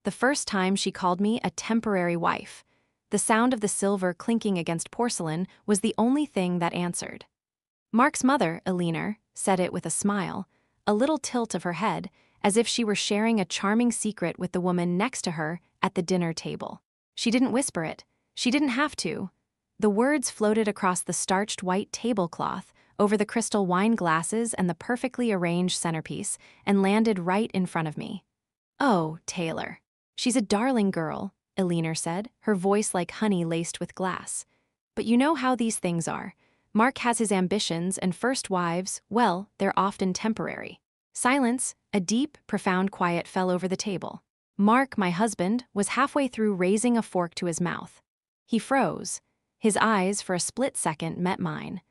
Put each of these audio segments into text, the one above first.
The first time she called me a temporary wife. The sound of the silver clinking against porcelain was the only thing that answered. Mark's mother, Eleanor, said it with a smile, a little tilt of her head, as if she were sharing a charming secret with the woman next to her at the dinner table. She didn't whisper it. She didn't have to. The words floated across the starched white tablecloth, over the crystal wine glasses and the perfectly arranged centerpiece, and landed right in front of me. "Oh, Taylor. She's a darling girl," Eleanor said, her voice like honey laced with glass. "But you know how these things are. Mark has his ambitions, and first wives, well, they're often temporary." Silence, a deep, profound quiet fell over the table. Mark, my husband, was halfway through raising a fork to his mouth. He froze. His eyes, for a split second, met mine.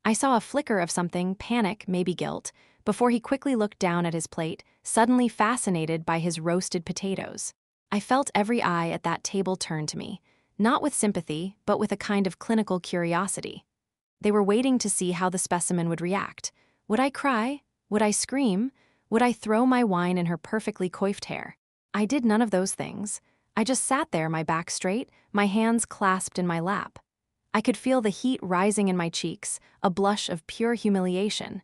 I saw a flicker of something, panic, maybe guilt, before he quickly looked down at his plate, suddenly fascinated by his roasted potatoes. I felt every eye at that table turn to me, not with sympathy, but with a kind of clinical curiosity. They were waiting to see how the specimen would react. Would I cry? Would I scream? Would I throw my wine in her perfectly coiffed hair? I did none of those things. I just sat there, my back straight, my hands clasped in my lap. I could feel the heat rising in my cheeks, a blush of pure humiliation.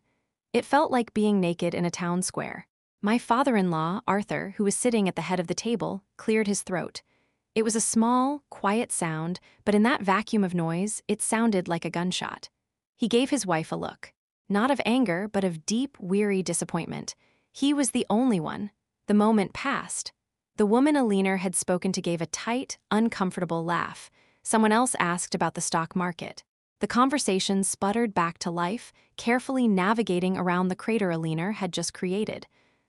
It felt like being naked in a town square. My father-in-law, Arthur, who was sitting at the head of the table, cleared his throat. It was a small, quiet sound, but in that vacuum of noise, it sounded like a gunshot. He gave his wife a look. Not of anger, but of deep, weary disappointment. He was the only one. The moment passed. The woman Eleanor had spoken to gave a tight, uncomfortable laugh. Someone else asked about the stock market. The conversation sputtered back to life, carefully navigating around the crater Eleanor had just created.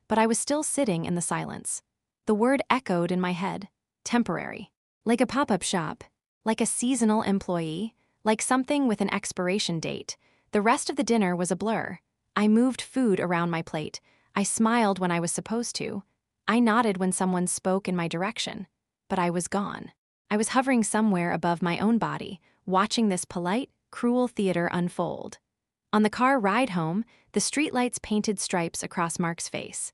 But I was still sitting in the silence. The word echoed in my head. Temporary. Like a pop-up shop. Like a seasonal employee. Like something with an expiration date. The rest of the dinner was a blur. I moved food around my plate. I smiled when I was supposed to. I nodded when someone spoke in my direction. But I was gone. I was hovering somewhere above my own body, watching this polite, cruel theater unfold. On the car ride home, the streetlights painted stripes across Mark's face.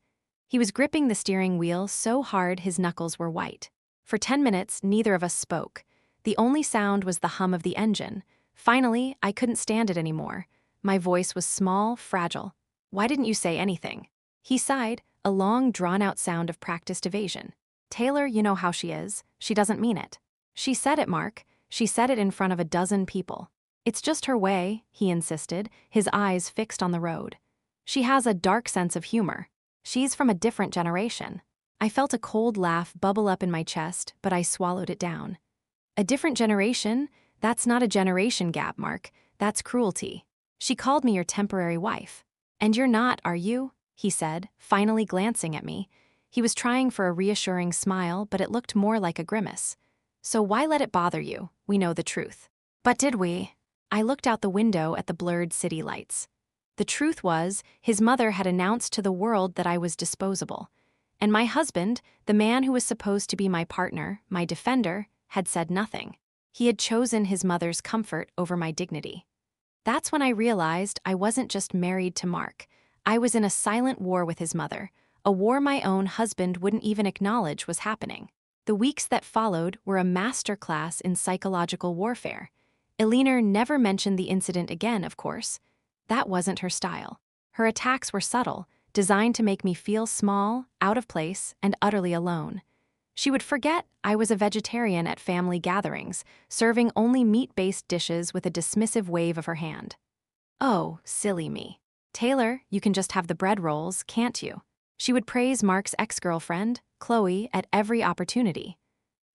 He was gripping the steering wheel so hard his knuckles were white. For 10 minutes, neither of us spoke. The only sound was the hum of the engine. Finally, I couldn't stand it anymore. My voice was small, fragile. "Why didn't you say anything?" He sighed, a long, drawn-out sound of practiced evasion. "Taylor, you know how she is. She doesn't mean it." "She said it, Mark. She said it in front of a dozen people." "It's just her way," he insisted, his eyes fixed on the road. "She has a dark sense of humor. She's from a different generation." I felt a cold laugh bubble up in my chest, but I swallowed it down. "A different generation? That's not a generation gap, Mark. That's cruelty. She called me your temporary wife. And you're not, are you?" he said, finally glancing at me. He was trying for a reassuring smile, but it looked more like a grimace. "So why let it bother you? We know the truth." "But did we?" I looked out the window at the blurred city lights. The truth was, his mother had announced to the world that I was disposable. And my husband, the man who was supposed to be my partner, my defender, had said nothing. He had chosen his mother's comfort over my dignity. That's when I realized I wasn't just married to Mark. I was in a silent war with his mother, a war my own husband wouldn't even acknowledge was happening. The weeks that followed were a masterclass in psychological warfare. Eleanor never mentioned the incident again, of course. That wasn't her style. Her attacks were subtle, designed to make me feel small, out of place, and utterly alone. She would forget I was a vegetarian at family gatherings, serving only meat-based dishes with a dismissive wave of her hand. "Oh, silly me. Taylor, you can just have the bread rolls, can't you?" She would praise Mark's ex-girlfriend, Chloe, at every opportunity.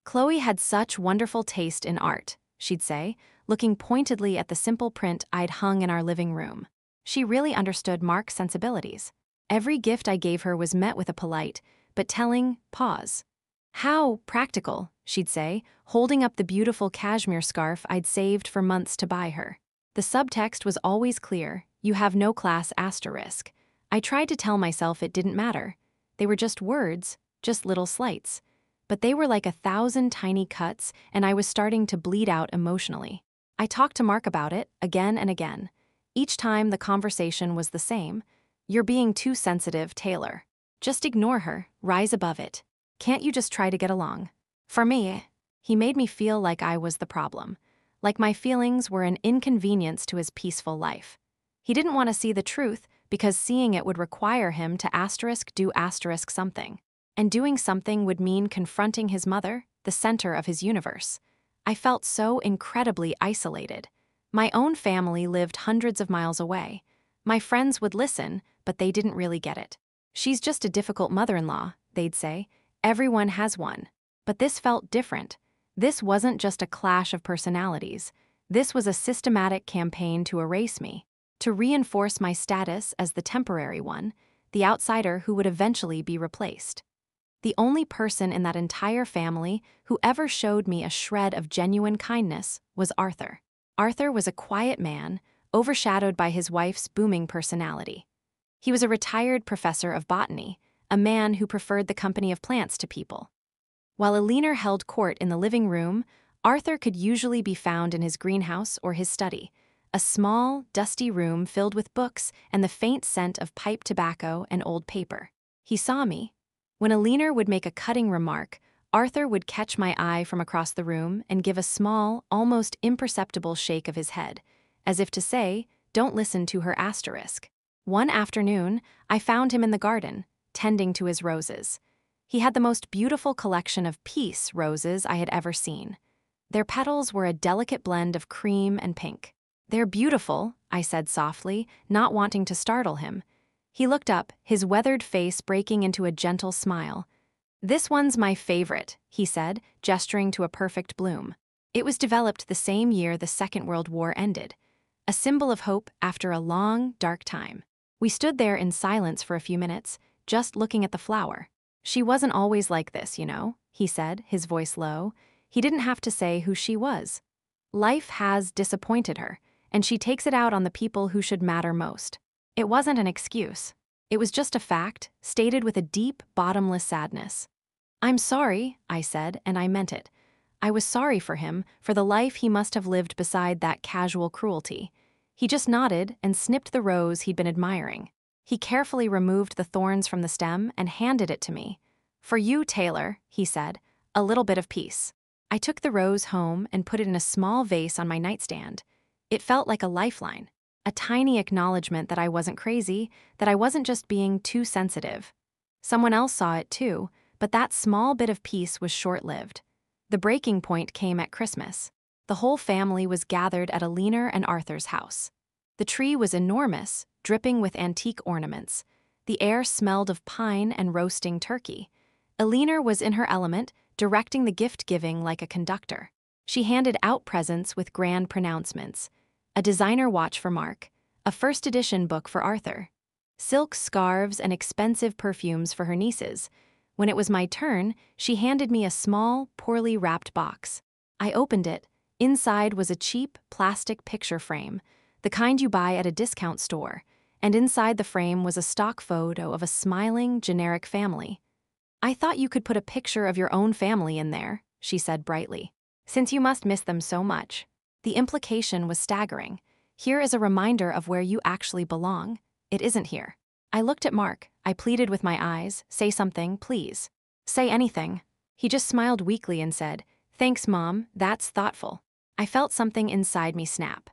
"Chloe had such wonderful taste in art," she'd say, looking pointedly at the simple print I'd hung in our living room. She really understood Mark's sensibilities. Every gift I gave her was met with a polite, but telling, pause. "How practical," she'd say, holding up the beautiful cashmere scarf I'd saved for months to buy her. The subtext was always clear: you have no class asterisk. I tried to tell myself it didn't matter. They were just words, just little slights. But they were like 1,000 tiny cuts, and I was starting to bleed out emotionally. I talked to Mark about it, again and again. Each time the conversation was the same. "You're being too sensitive, Taylor. Just ignore her, rise above it." Can't you just try to get along? For me, he made me feel like I was the problem, like my feelings were an inconvenience to his peaceful life. He didn't want to see the truth because seeing it would require him to do something. And doing something would mean confronting his mother, the center of his universe. I felt so incredibly isolated. My own family lived hundreds of miles away. My friends would listen, but they didn't really get it. She's just a difficult mother-in-law, they'd say. Everyone has one. But this felt different. This wasn't just a clash of personalities. This was a systematic campaign to erase me, to reinforce my status as the temporary one, the outsider who would eventually be replaced. The only person in that entire family who ever showed me a shred of genuine kindness was Arthur. Arthur was a quiet man, overshadowed by his wife's booming personality. He was a retired professor of botany, a man who preferred the company of plants to people. While Eleanor held court in the living room, Arthur could usually be found in his greenhouse or his study, a small, dusty room filled with books and the faint scent of pipe tobacco and old paper. He saw me. When Eleanor would make a cutting remark, Arthur would catch my eye from across the room and give a small, almost imperceptible shake of his head, as if to say, "Don't listen to her asterisk." One afternoon, I found him in the garden, tending to his roses. He had the most beautiful collection of peace roses I had ever seen. Their petals were a delicate blend of cream and pink. "They're beautiful," I said softly, not wanting to startle him. He looked up, his weathered face breaking into a gentle smile. "This one's my favorite," he said, gesturing to a perfect bloom. It was developed the same year the Second World War ended, a symbol of hope after a long, dark time. We stood there in silence for a few minutes, just looking at the flower. "She wasn't always like this, you know," he said, his voice low. He didn't have to say who she was. "Life has disappointed her, and she takes it out on the people who should matter most." It wasn't an excuse. It was just a fact, stated with a deep, bottomless sadness. "I'm sorry," I said, and I meant it. I was sorry for him, for the life he must have lived beside that casual cruelty. He just nodded and snipped the rose he'd been admiring. He carefully removed the thorns from the stem and handed it to me. "For you, Taylor," he said, "a little bit of peace." I took the rose home and put it in a small vase on my nightstand. It felt like a lifeline, a tiny acknowledgement that I wasn't crazy, that I wasn't just being too sensitive. Someone else saw it too, but that small bit of peace was short-lived. The breaking point came at Christmas. The whole family was gathered at Eleanor and Arthur's house. The tree was enormous, dripping with antique ornaments. The air smelled of pine and roasting turkey. Eleanor was in her element, directing the gift-giving like a conductor. She handed out presents with grand pronouncements. A designer watch for Mark, a first-edition book for Arthur, silk scarves and expensive perfumes for her nieces. When it was my turn, she handed me a small, poorly wrapped box. I opened it. Inside was a cheap, plastic picture frame, the kind you buy at a discount store, and inside the frame was a stock photo of a smiling, generic family. "I thought you could put a picture of your own family in there," she said brightly, "since you must miss them so much." The implication was staggering. Here is a reminder of where you actually belong. It isn't here. I looked at Mark. I pleaded with my eyes. "Say something, please. Say anything." He just smiled weakly and said, "Thanks, Mom, that's thoughtful." I felt something inside me snap.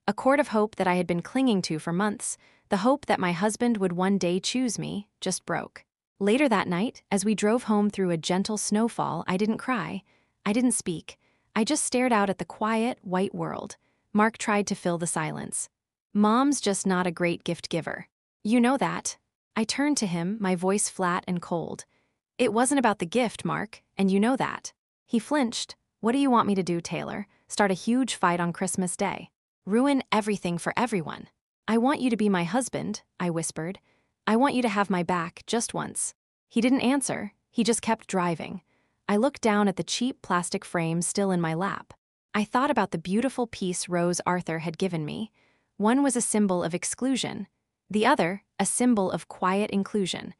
A cord of hope that I had been clinging to for months, the hope that my husband would one day choose me, just broke. Later that night, as we drove home through a gentle snowfall, I didn't cry. I didn't speak. I just stared out at the quiet, white world. Mark tried to fill the silence. "Mom's just not a great gift giver. You know that." I turned to him, my voice flat and cold. "It wasn't about the gift, Mark, and you know that." He flinched. "What do you want me to do, Taylor? Start a huge fight on Christmas Day? Ruin everything for everyone?" "I want you to be my husband," I whispered. "I want you to have my back just once." He didn't answer. He just kept driving. I looked down at the cheap plastic frame still in my lap. I thought about the beautiful peace rose Arthur had given me. One was a symbol of exclusion. The other, a symbol of quiet inclusion.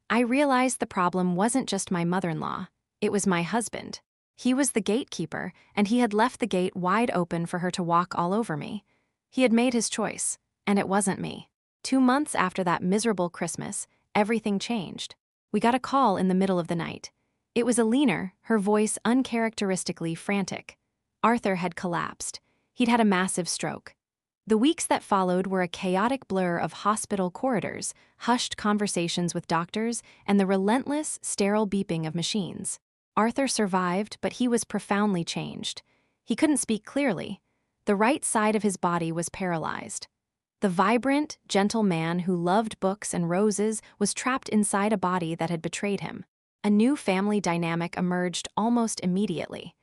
I realized the problem wasn't just my mother-in-law. It was my husband. He was the gatekeeper, and he had left the gate wide open for her to walk all over me. He had made his choice, and it wasn't me. 2 months after that miserable Christmas, everything changed. We got a call in the middle of the night. It was Alina, her voice uncharacteristically frantic. Arthur had collapsed. He'd had a massive stroke. The weeks that followed were a chaotic blur of hospital corridors, hushed conversations with doctors, and the relentless, sterile beeping of machines. Arthur survived, but he was profoundly changed. He couldn't speak clearly. The right side of his body was paralyzed. The vibrant, gentle man who loved books and roses was trapped inside a body that had betrayed him. A new family dynamic emerged almost immediately.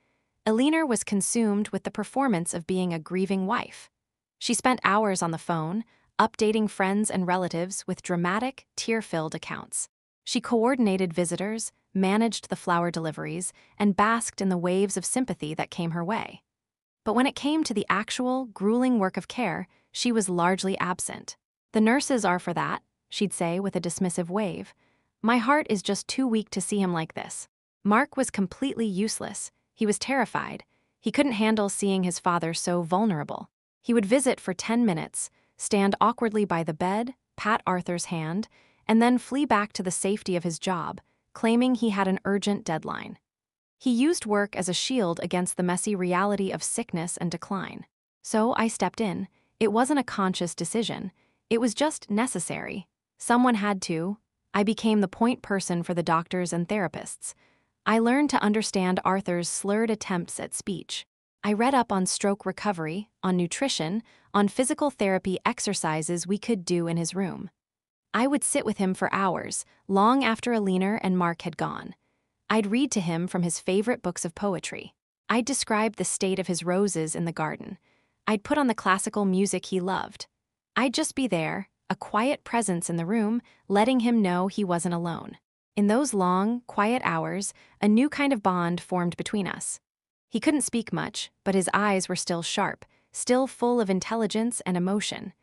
Alina was consumed with the performance of being a grieving wife. She spent hours on the phone, updating friends and relatives with dramatic, tear-filled accounts. She coordinated visitors, managed the flower deliveries, and basked in the waves of sympathy that came her way. But when it came to the actual, grueling work of care, she was largely absent. "The nurses are for that," she'd say with a dismissive wave. "My heart is just too weak to see him like this." Mark was completely useless. He was terrified. He couldn't handle seeing his father so vulnerable. He would visit for 10 minutes, stand awkwardly by the bed, pat Arthur's hand, and then flee back to the safety of his job, claiming he had an urgent deadline. He used work as a shield against the messy reality of sickness and decline. So I stepped in. It wasn't a conscious decision. It was just necessary. Someone had to. I became the point person for the doctors and therapists. I learned to understand Arthur's slurred attempts at speech. I read up on stroke recovery, on nutrition, on physical therapy exercises we could do in his room. I would sit with him for hours, long after Alina and Mark had gone. I'd read to him from his favorite books of poetry. I'd describe the state of his roses in the garden. I'd put on the classical music he loved. I'd just be there, a quiet presence in the room, letting him know he wasn't alone. In those long, quiet hours, a new kind of bond formed between us. He couldn't speak much, but his eyes were still sharp, still full of intelligence and emotion.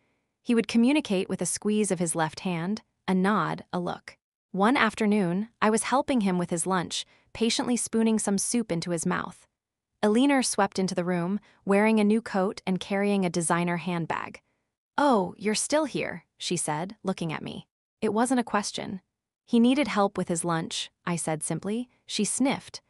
He would communicate with a squeeze of his left hand, a nod, a look. One afternoon, I was helping him with his lunch, patiently spooning some soup into his mouth. Alina swept into the room, wearing a new coat and carrying a designer handbag. "Oh, you're still here," she said, looking at me. It wasn't a question. "He needed help with his lunch," I said simply. She sniffed.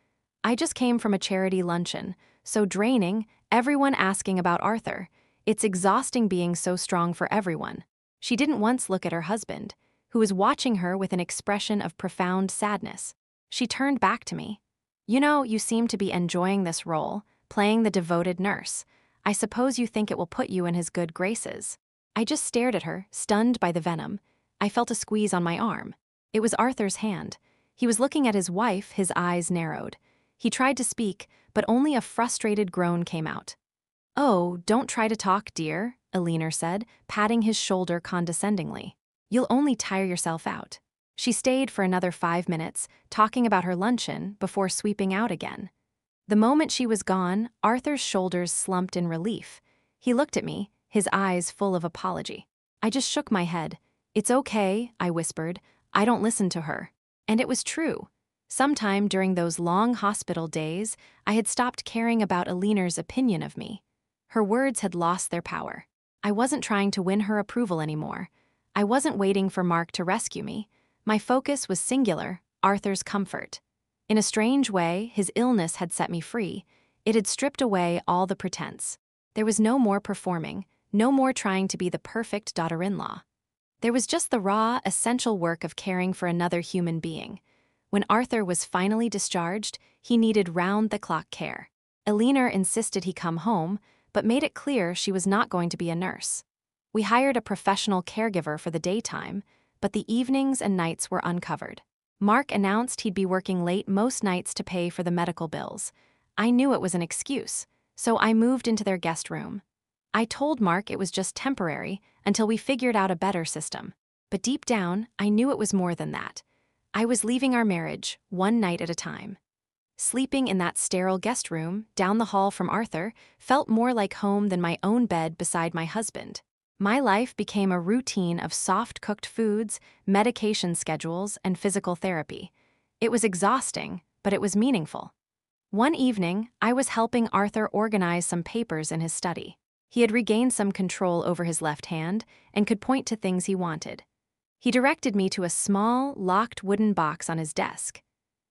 "I just came from a charity luncheon, so draining, everyone asking about Arthur. It's exhausting being so strong for everyone." She didn't once look at her husband, who was watching her with an expression of profound sadness. She turned back to me. "You know, you seem to be enjoying this role, playing the devoted nurse. I suppose you think it will put you in his good graces." I just stared at her, stunned by the venom. I felt a squeeze on my arm. It was Arthur's hand. He was looking at his wife, his eyes narrowed. He tried to speak, but only a frustrated groan came out. "Oh, don't try to talk, dear," Alina said, patting his shoulder condescendingly. "You'll only tire yourself out." She stayed for another 5 minutes, talking about her luncheon, before sweeping out again. The moment she was gone, Arthur's shoulders slumped in relief. He looked at me, his eyes full of apology. I just shook my head. "It's okay," I whispered. "I don't listen to her." And it was true. Sometime during those long hospital days, I had stopped caring about Alina's opinion of me. Her words had lost their power. I wasn't trying to win her approval anymore. I wasn't waiting for Mark to rescue me. My focus was singular, Arthur's comfort. In a strange way, his illness had set me free. It had stripped away all the pretense. There was no more performing, no more trying to be the perfect daughter-in-law. There was just the raw, essential work of caring for another human being. When Arthur was finally discharged, he needed round-the-clock care. Alina insisted he come home, but made it clear she was not going to be a nurse. We hired a professional caregiver for the daytime, but the evenings and nights were uncovered. Mark announced he'd be working late most nights to pay for the medical bills. I knew it was an excuse, so I moved into their guest room. I told Mark it was just temporary until we figured out a better system. But deep down, I knew it was more than that. I was leaving our marriage, one night at a time. Sleeping in that sterile guest room, down the hall from Arthur, felt more like home than my own bed beside my husband. My life became a routine of soft-cooked foods, medication schedules, and physical therapy. It was exhausting, but it was meaningful. One evening, I was helping Arthur organize some papers in his study. He had regained some control over his left hand and could point to things he wanted. He directed me to a small, locked wooden box on his desk.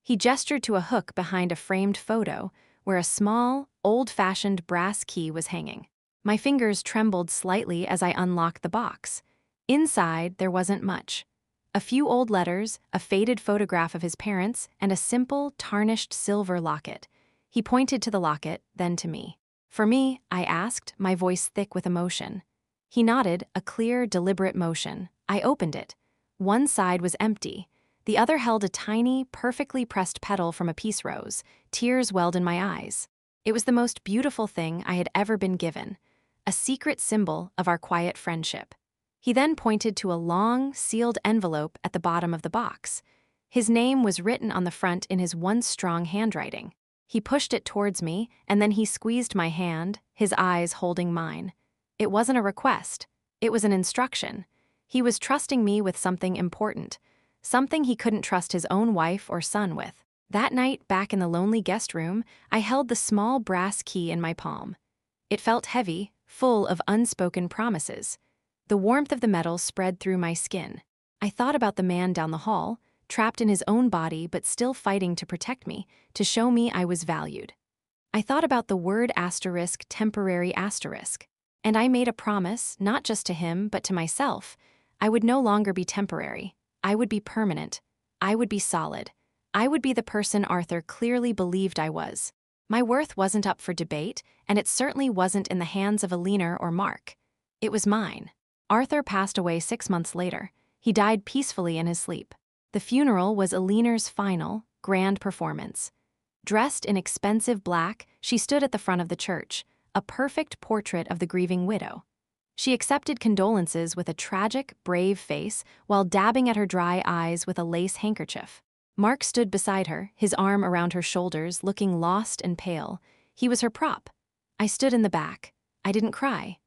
He gestured to a hook behind a framed photo where a small, old-fashioned brass key was hanging. My fingers trembled slightly as I unlocked the box. Inside, there wasn't much. A few old letters, a faded photograph of his parents, and a simple, tarnished silver locket. He pointed to the locket, then to me. "For me?" I asked, my voice thick with emotion. He nodded, a clear, deliberate motion. I opened it. One side was empty. The other held a tiny, perfectly pressed petal from a peace rose. Tears welled in my eyes. It was the most beautiful thing I had ever been given, a secret symbol of our quiet friendship. He then pointed to a long, sealed envelope at the bottom of the box. His name was written on the front in his once strong handwriting. He pushed it towards me, and then he squeezed my hand, his eyes holding mine. It wasn't a request. It was an instruction. He was trusting me with something important, something he couldn't trust his own wife or son with. That night, back in the lonely guest room, I held the small brass key in my palm. It felt heavy, full of unspoken promises. The warmth of the metal spread through my skin. I thought about the man down the hall, trapped in his own body but still fighting to protect me, to show me I was valued. I thought about the word asterisk, temporary asterisk. And I made a promise, not just to him, but to myself. I would no longer be temporary. I would be permanent. I would be solid. I would be the person Arthur clearly believed I was. My worth wasn't up for debate, and it certainly wasn't in the hands of Heir or Mark. It was mine. Arthur passed away 6 months later. He died peacefully in his sleep. The funeral was Heir's final, grand performance. Dressed in expensive black, she stood at the front of the church, a perfect portrait of the grieving widow. She accepted condolences with a tragic, brave face while dabbing at her dry eyes with a lace handkerchief. Mark stood beside her, his arm around her shoulders, looking lost and pale. He was her prop. I stood in the back. I didn't cry.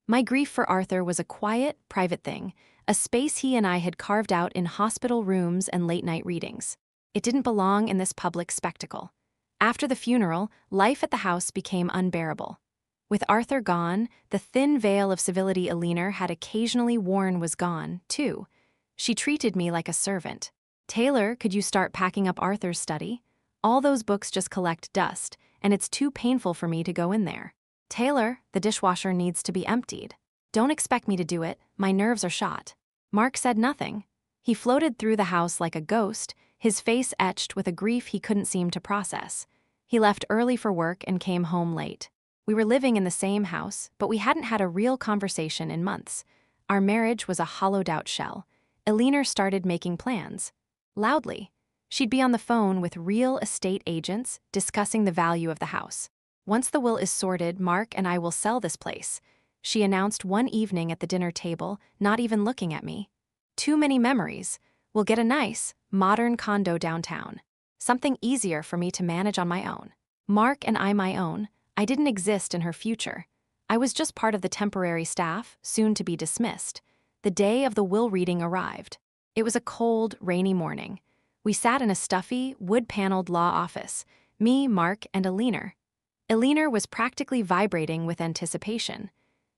My grief for Arthur was a quiet, private thing, a space he and I had carved out in hospital rooms and late-night readings. It didn't belong in this public spectacle. After the funeral, life at the house became unbearable. With Arthur gone, the thin veil of civility Heir had occasionally worn was gone, too. She treated me like a servant. "Taylor, could you start packing up Arthur's study? All those books just collect dust, and it's too painful for me to go in there. Taylor, the dishwasher needs to be emptied. Don't expect me to do it, my nerves are shot." Mark said nothing. He floated through the house like a ghost, his face etched with a grief he couldn't seem to process. He left early for work and came home late. We were living in the same house, but we hadn't had a real conversation in months. Our marriage was a hollowed-out shell. Heir started making plans. Loudly. She'd be on the phone with real estate agents discussing the value of the house. "Once the will is sorted, Mark and I will sell this place," she announced one evening at the dinner table, not even looking at me. "Too many memories. We'll get a nice, modern condo downtown. Something easier for me to manage on my own." Mark and I my own. I didn't exist in her future. I was just part of the temporary staff, soon to be dismissed. The day of the will reading arrived. It was a cold, rainy morning. We sat in a stuffy, wood-paneled law office, me, Mark, and Heir. Heir was practically vibrating with anticipation.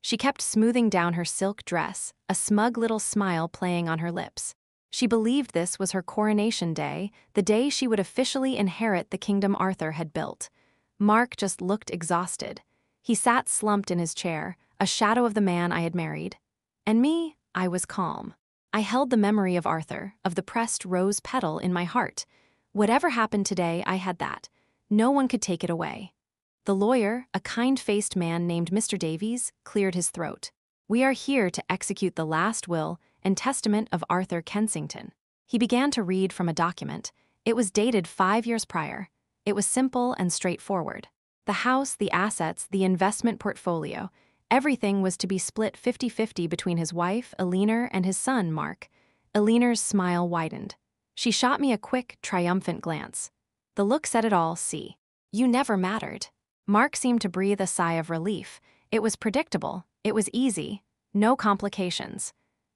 She kept smoothing down her silk dress, a smug little smile playing on her lips. She believed this was her coronation day, the day she would officially inherit the kingdom Arthur had built. Mark just looked exhausted. He sat slumped in his chair, a shadow of the man I had married. And me, I was calm. I held the memory of Arthur, of the pressed rose petal in my heart. Whatever happened today, I had that. No one could take it away. The lawyer, a kind-faced man named Mr. Davies, cleared his throat. "We are here to execute the last will and testament of Arthur Kensington." He began to read from a document. It was dated 5 years prior. It was simple and straightforward. The house, the assets, the investment portfolio, everything was to be split 50-50 between his wife, Heir, and his son, Mark. Heir's smile widened. She shot me a quick, triumphant glance. The look said it all, "See. You never mattered." Mark seemed to breathe a sigh of relief. It was predictable. It was easy. No complications.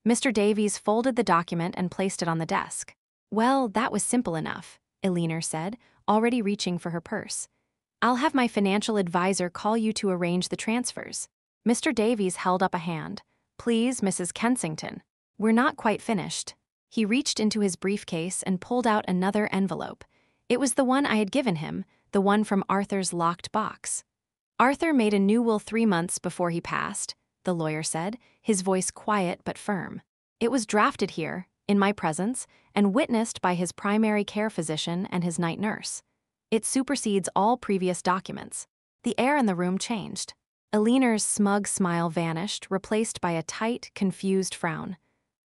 Mr. Davies folded the document and placed it on the desk. "Well, that was simple enough," Heir said, already reaching for her purse. "I'll have my financial advisor call you to arrange the transfers." Mr. Davies held up a hand. "Please, Mrs. Kensington. We're not quite finished." He reached into his briefcase and pulled out another envelope. It was the one I had given him, the one from Arthur's locked box. Arthur made a new will 3 months before he passed, the lawyer said, his voice quiet but firm. It was drafted here, in my presence, and witnessed by his primary care physician and his night nurse. It supersedes all previous documents. The air in the room changed. Elinor's smug smile vanished, replaced by a tight, confused frown.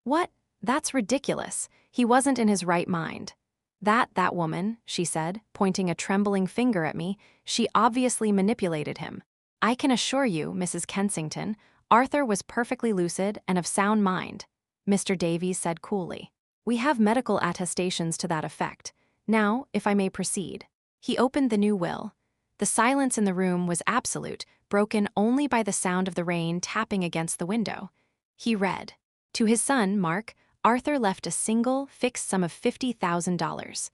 What? That's ridiculous. He wasn't in his right mind. That woman, she said, pointing a trembling finger at me, she obviously manipulated him. I can assure you, Mrs. Kensington, Arthur was perfectly lucid and of sound mind, Mr. Davies said coolly. We have medical attestations to that effect. Now, if I may proceed. He opened the new will. The silence in the room was absolute, broken only by the sound of the rain tapping against the window. He read. To his son, Mark, Arthur left a single, fixed sum of $50,000.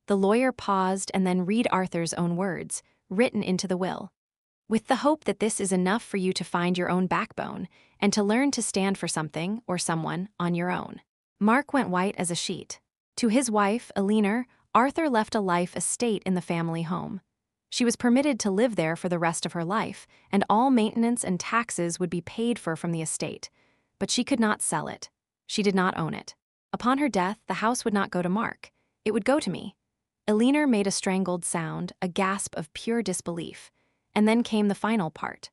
The lawyer paused and then read Arthur's own words, written into the will. With the hope that this is enough for you to find your own backbone and to learn to stand for something or someone on your own. Mark went white as a sheet. To his wife, Elinor, Arthur left a life estate in the family home. She was permitted to live there for the rest of her life, and all maintenance and taxes would be paid for from the estate. But she could not sell it. She did not own it. Upon her death, the house would not go to Mark. It would go to me. Elinor made a strangled sound, a gasp of pure disbelief. And then came the final part.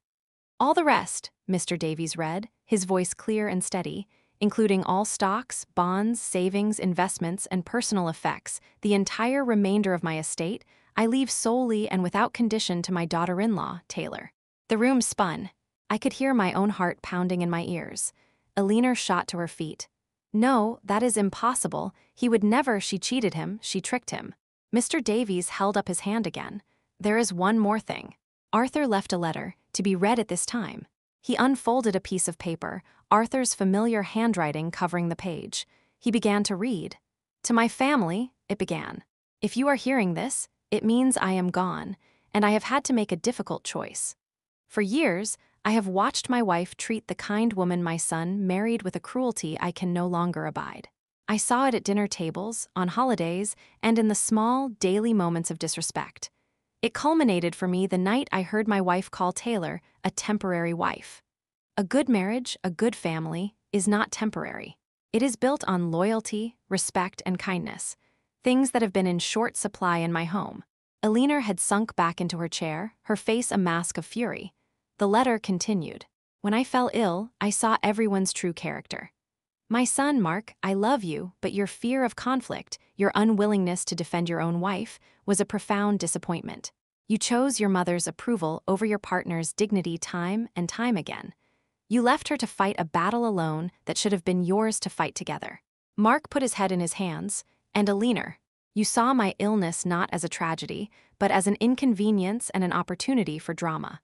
All the rest, Mr. Davies read, his voice clear and steady, including all stocks, bonds, savings, investments, and personal effects, the entire remainder of my estate, I leave solely and without condition to my daughter-in-law, Taylor. The room spun. I could hear my own heart pounding in my ears. Elinor shot to her feet. No, that is impossible. He would never. She cheated him. She tricked him. Mr. Davies held up his hand again. There is one more thing. Arthur left a letter, to be read at this time. He unfolded a piece of paper, Arthur's familiar handwriting covering the page. He began to read. To my family, it began. If you are hearing this, it means I am gone, and I have had to make a difficult choice. For years, I have watched my wife treat the kind woman my son married with a cruelty I can no longer abide. I saw it at dinner tables, on holidays, and in the small, daily moments of disrespect. It culminated for me the night I heard my wife call Taylor a temporary wife. A good marriage, a good family, is not temporary. It is built on loyalty, respect, and kindness, things that have been in short supply in my home. Elinor had sunk back into her chair, her face a mask of fury. The letter continued. When I fell ill, I saw everyone's true character. My son, Mark, I love you, but your fear of conflict, your unwillingness to defend your own wife, was a profound disappointment. You chose your mother's approval over your partner's dignity time and time again. You left her to fight a battle alone that should have been yours to fight together. Mark put his head in his hands, and Elinor, you saw my illness not as a tragedy, but as an inconvenience and an opportunity for drama.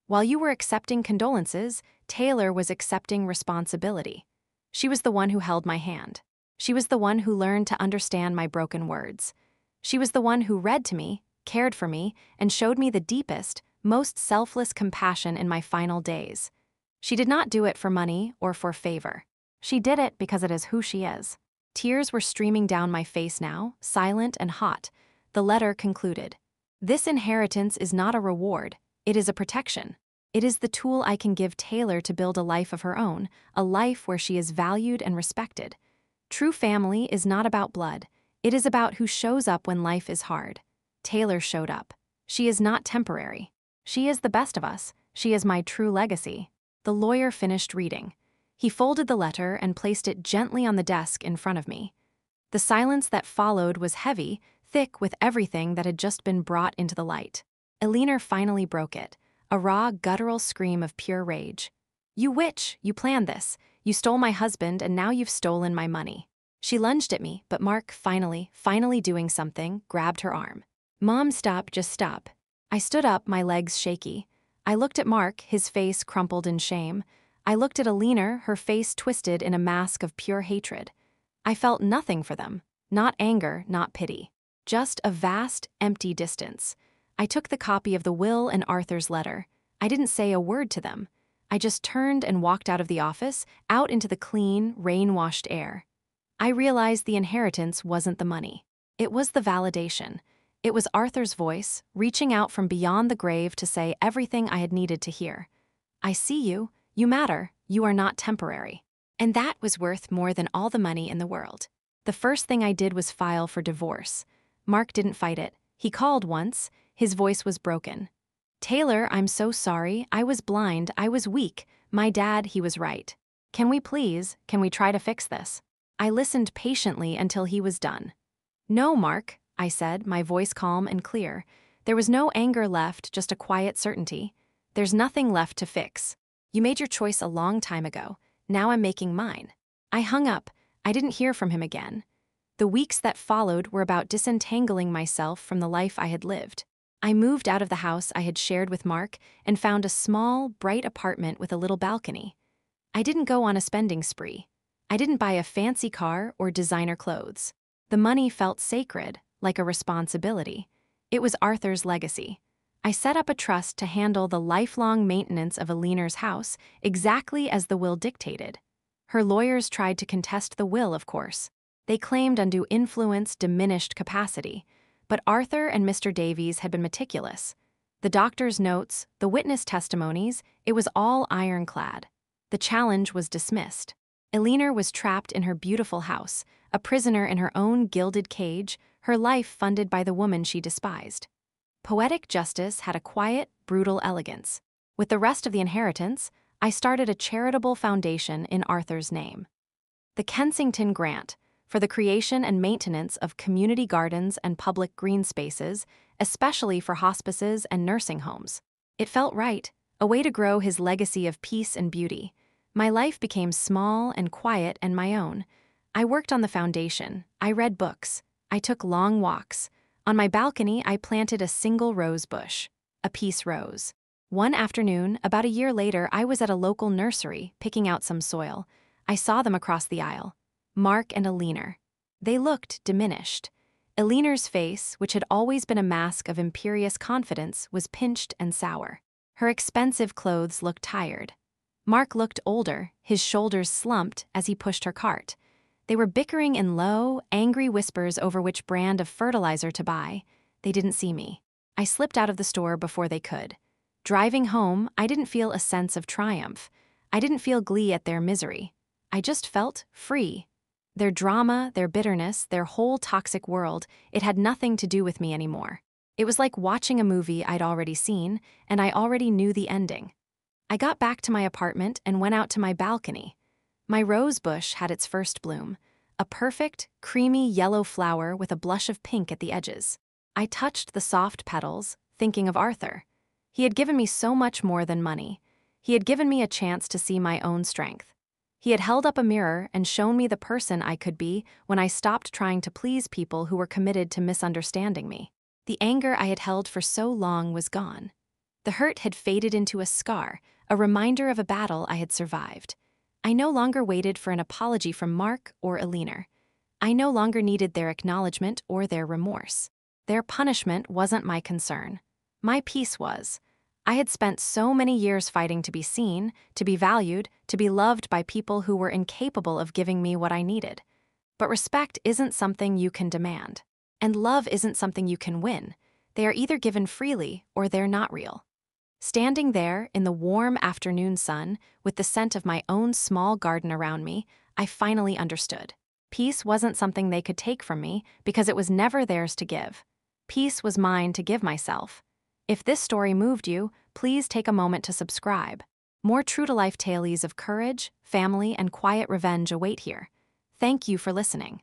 While you were accepting condolences, Taylor was accepting responsibility. She was the one who held my hand. She was the one who learned to understand my broken words. She was the one who read to me, cared for me, and showed me the deepest, most selfless compassion in my final days. She did not do it for money or for favor. She did it because it is who she is. Tears were streaming down my face now, silent and hot. The letter concluded. This inheritance is not a reward, it is a protection. It is the tool I can give Taylor to build a life of her own, a life where she is valued and respected. True family is not about blood. It is about who shows up when life is hard. Taylor showed up. She is not temporary. She is the best of us. She is my true legacy. The lawyer finished reading. He folded the letter and placed it gently on the desk in front of me. The silence that followed was heavy, thick with everything that had just been brought into the light. Elinor finally broke it, a raw, guttural scream of pure rage. You witch, you planned this. You stole my husband and now you've stolen my money. She lunged at me, but Mark, finally doing something, grabbed her arm. Mom, stop, just stop. I stood up, my legs shaky. I looked at Mark, his face crumpled in shame. I looked at Elinor, her face twisted in a mask of pure hatred. I felt nothing for them, not anger, not pity. Just a vast, empty distance. I took the copy of the will and Arthur's letter. I didn't say a word to them. I just turned and walked out of the office, out into the clean, rain-washed air. I realized the inheritance wasn't the money. It was the validation. It was Arthur's voice, reaching out from beyond the grave to say everything I had needed to hear. I see you. You matter. You are not temporary. And that was worth more than all the money in the world. The first thing I did was file for divorce. Mark didn't fight it. He called once. His voice was broken. Taylor, I'm so sorry. I was blind. I was weak. My dad, he was right. Can we try to fix this? I listened patiently until he was done. No, Mark, I said, my voice calm and clear. There was no anger left, just a quiet certainty. There's nothing left to fix. You made your choice a long time ago. Now I'm making mine. I hung up. I didn't hear from him again. The weeks that followed were about disentangling myself from the life I had lived. I moved out of the house I had shared with Mark and found a small, bright apartment with a little balcony. I didn't go on a spending spree. I didn't buy a fancy car or designer clothes. The money felt sacred, like a responsibility. It was Arthur's legacy. I set up a trust to handle the lifelong maintenance of Aliner's house exactly as the will dictated. Her lawyers tried to contest the will, of course. They claimed undue influence diminished capacity, but Arthur and Mr. Davies had been meticulous. The doctor's notes, the witness testimonies, it was all ironclad. The challenge was dismissed. Aliner was trapped in her beautiful house, a prisoner in her own gilded cage, her life funded by the woman she despised. Poetic justice had a quiet, brutal elegance. With the rest of the inheritance, I started a charitable foundation in Arthur's name. The Kensington Grant, for the creation and maintenance of community gardens and public green spaces, especially for hospices and nursing homes. It felt right, a way to grow his legacy of peace and beauty. My life became small and quiet and my own. I worked on the foundation. I read books. I took long walks. On my balcony, I planted a single rose bush, a peace rose. One afternoon, about a year later, I was at a local nursery picking out some soil. I saw them across the aisle, Mark and Aliner. They looked diminished. Aliner's face, which had always been a mask of imperious confidence, was pinched and sour. Her expensive clothes looked tired. Mark looked older, his shoulders slumped as he pushed her cart. They were bickering in low, angry whispers over which brand of fertilizer to buy. They didn't see me. I slipped out of the store before they could. Driving home, I didn't feel a sense of triumph. I didn't feel glee at their misery. I just felt free. Their drama, their bitterness, their whole toxic world, it had nothing to do with me anymore. It was like watching a movie I'd already seen, and I already knew the ending. I got back to my apartment and went out to my balcony. My rose bush had its first bloom, a perfect, creamy yellow flower with a blush of pink at the edges. I touched the soft petals, thinking of Arthur. He had given me so much more than money. He had given me a chance to see my own strength. He had held up a mirror and shown me the person I could be when I stopped trying to please people who were committed to misunderstanding me. The anger I had held for so long was gone. The hurt had faded into a scar, a reminder of a battle I had survived. I no longer waited for an apology from Mark or Aliner. I no longer needed their acknowledgement or their remorse. Their punishment wasn't my concern. My peace was. I had spent so many years fighting to be seen, to be valued, to be loved by people who were incapable of giving me what I needed. But respect isn't something you can demand. And love isn't something you can win. They are either given freely or they're not real. Standing there in the warm afternoon sun, with the scent of my own small garden around me, I finally understood. Peace wasn't something they could take from me because it was never theirs to give. Peace was mine to give myself. If this story moved you, please take a moment to subscribe. More true-to-life tales of courage, family, and quiet revenge await here. Thank you for listening.